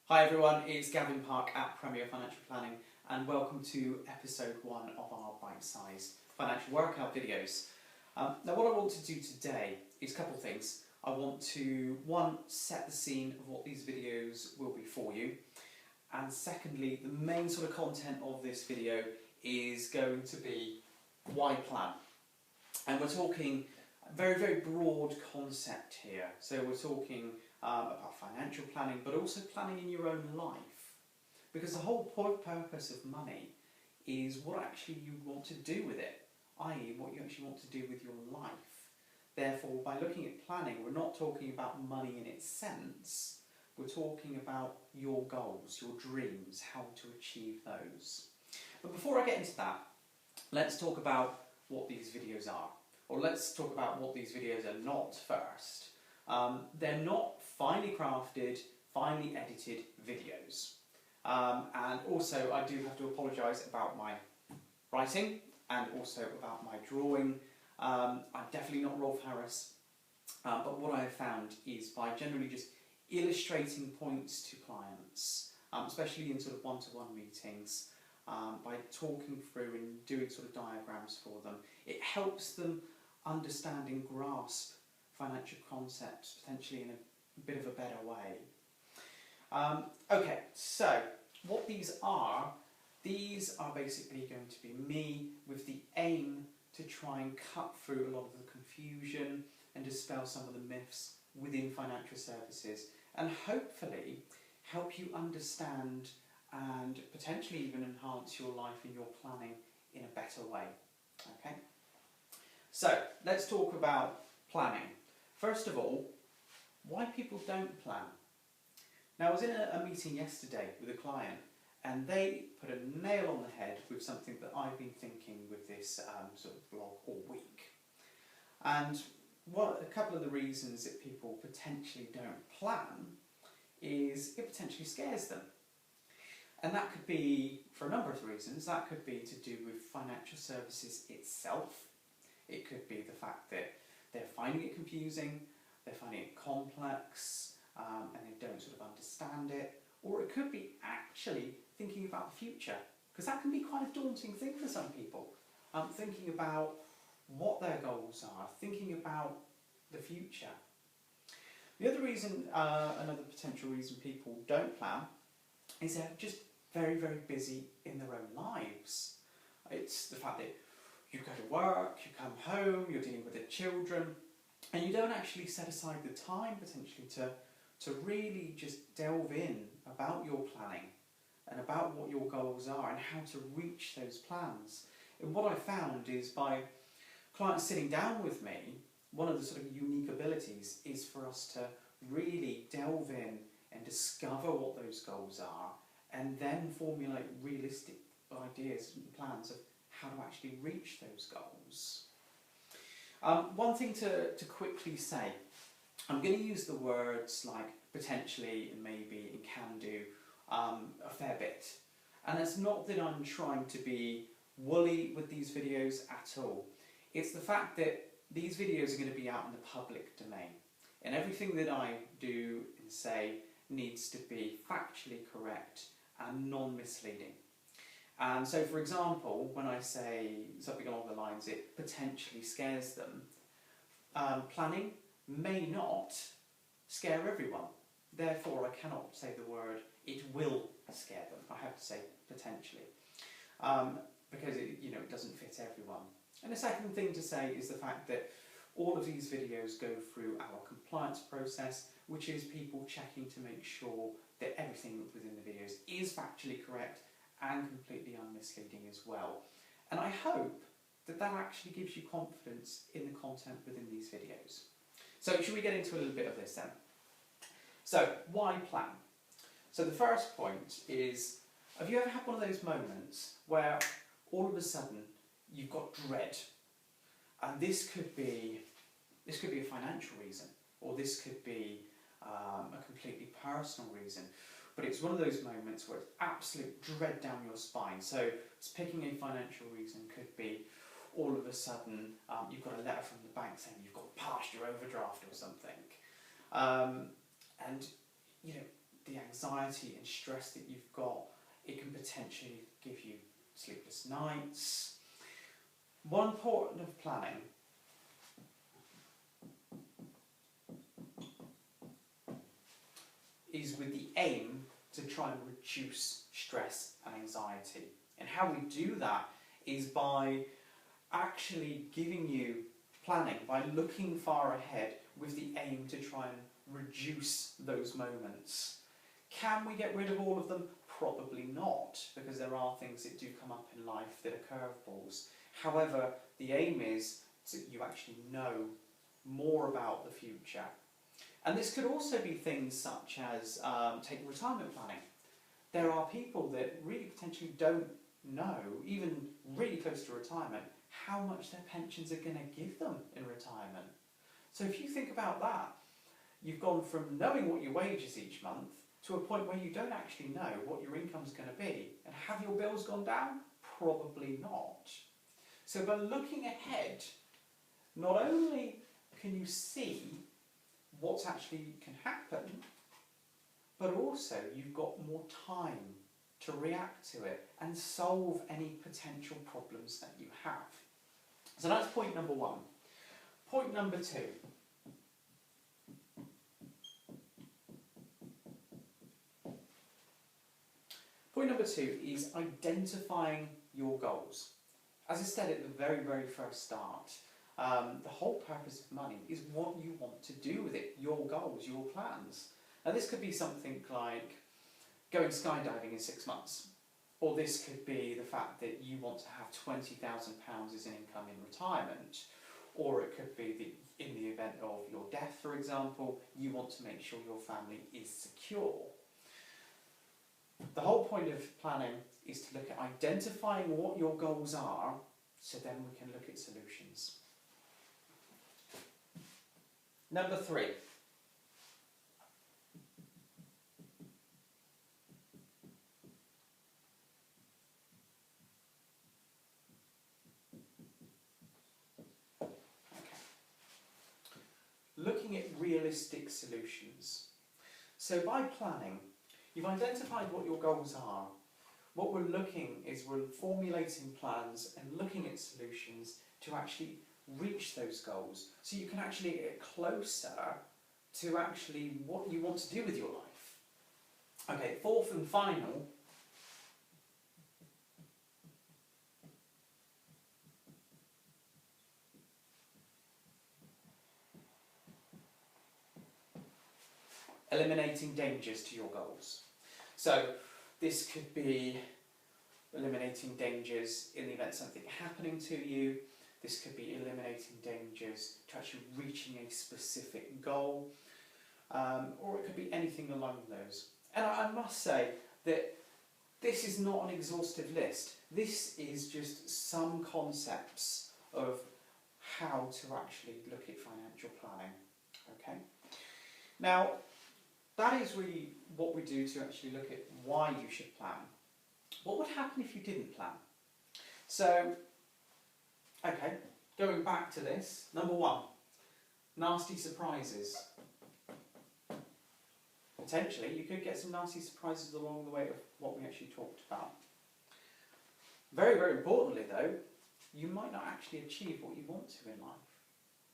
Hi everyone, it's Gavin Park at Premier Financial Planning and welcome to episode 1 of our bite-sized financial workout videos. Now what I want to do today is a couple of things. I want to, one, set the scene of what these videos will be for you, and secondly, the main sort of content of this video is going to be why plan. And we're talking a very, very broad concept here. So we're talking about financial planning, but also planning in your own life. Because the whole purpose of money is what actually you want to do with it, i.e. what you actually want to do with your life. Therefore, by looking at planning, we're not talking about money in its sense, we're talking about your goals, your dreams, how to achieve those. But before I get into that, let's talk about what these videos are. Or let's talk about what these videos are not first. They're not finely crafted, finely edited videos. And also I do have to apologise about my writing and also about my drawing. I'm definitely not Rolf Harris, but what I have found is by generally just illustrating points to clients, especially in sort of one-to-one meetings, by talking through and doing sort of diagrams for them, it helps them understand and grasp financial concepts potentially in a bit of a better way. Okay, so what these are basically going to be me with the aim to try and cut through a lot of the confusion and dispel some of the myths within financial services and hopefully help you understand and potentially even enhance your life and your planning in a better way. Okay? So, let's talk about planning. First of all, why people don't plan. Now, I was in a meeting yesterday with a client and they put a nail on the head with something that I've been thinking with this sort of blog all week. And a couple of the reasons that people potentially don't plan is it potentially scares them. And that could be for a number of reasons. That could be to do with financial services itself. It could be the fact that they're finding it confusing, they're finding it complex, and they don't sort of understand it. Or it could be actually thinking about the future, because that can be quite a daunting thing for some people. Thinking about what their goals are, thinking about the future. The other reason, another potential reason people don't plan, is they're just very, very busy in their own lives. It's the fact that you go to work, you come home, you're dealing with the children, and you don't actually set aside the time potentially to really just delve in about your planning and about what your goals are and how to reach those plans. And what I found is by clients sitting down with me, one of the sort of unique abilities is for us to really delve in and discover what those goals are and then formulate realistic ideas and plans of how to actually reach those goals. One thing to quickly say, I'm going to use the words like potentially and maybe and can do a fair bit. And it's not that I'm trying to be woolly with these videos at all. It's the fact that these videos are going to be out in the public domain. And everything that I do and say needs to be factually correct and non-misleading. And so, for example, when I say something along the lines, it potentially scares them, planning may not scare everyone. Therefore, I cannot say the word, it will scare them. I have to say potentially, because it doesn't fit everyone. And the second thing to say is the fact that all of these videos go through our compliance process, which is people checking to make sure that everything within the videos is factually correct and completely unmisleading as well. And I hope that that actually gives you confidence in the content within these videos. So should we get into a little bit of this then? So, why plan? So the first point is, have you ever had one of those moments where all of a sudden you've got dread? And this could be a financial reason, or this could be a completely personal reason. But it's one of those moments where it's absolute dread down your spine. So it's picking a financial reason could be all of a sudden you've got a letter from the bank saying you've got past your overdraft or something. And the anxiety and stress that you've got. It can potentially give you sleepless nights. One part of planning is with the aim to try and reduce stress and anxiety. And how we do that is by actually giving you planning, by looking far ahead with the aim to try and reduce those moments. Can we get rid of all of them? Probably not, because there are things that do come up in life that are curveballs. However, the aim is that you actually know more about the future. And this could also be things such as take retirement planning. There are people that really potentially don't know, even really close to retirement, how much their pensions are going to give them in retirement. So if you think about that, you've gone from knowing what your wage is each month to a point where you don't actually know what your income's going to be. And have your bills gone down? Probably not. So by looking ahead, not only can you see what actually can happen, but also you've got more time to react to it and solve any potential problems that you have. So that's point number one. Point number two. Point number two is identifying your goals. As I said at the very, very first start, the whole purpose of money is what you want to do with it, your goals, your plans. Now this could be something like going skydiving in 6 months, or this could be the fact that you want to have £20,000 as an income in retirement, or it could be that in the event of your death, for example, you want to make sure your family is secure. The whole point of planning is to look at identifying what your goals are, so then we can look at solutions. Number three. Looking at realistic solutions. So by planning, you've identified what your goals are. What we're looking is we're formulating plans and looking at solutions to actually reach those goals, so you can actually get closer to actually what you want to do with your life. Okay, fourth and final. Eliminating dangers to your goals. So this could be eliminating dangers in the event something happening to you. This could be eliminating dangers to actually reaching a specific goal, or it could be anything along those. And I must say that this is not an exhaustive list. This is just some concepts of how to actually look at financial planning. Okay. Now, that is really what we do to actually look at why you should plan. What would happen if you didn't plan? So, okay, going back to this, number one, nasty surprises. Potentially, you could get some nasty surprises along the way of what we actually talked about. Very, very importantly though, you might not actually achieve what you want to in life.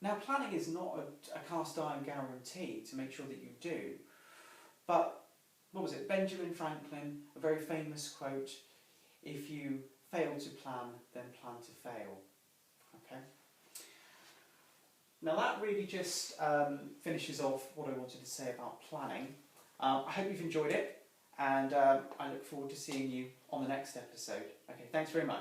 Now, planning is not a cast iron guarantee to make sure that you do. But, what was it, Benjamin Franklin, a very famous quote, if you fail to plan, then plan to fail. Okay? Now that really just finishes off what I wanted to say about planning. I hope you've enjoyed it, and I look forward to seeing you on the next episode. Okay, thanks very much.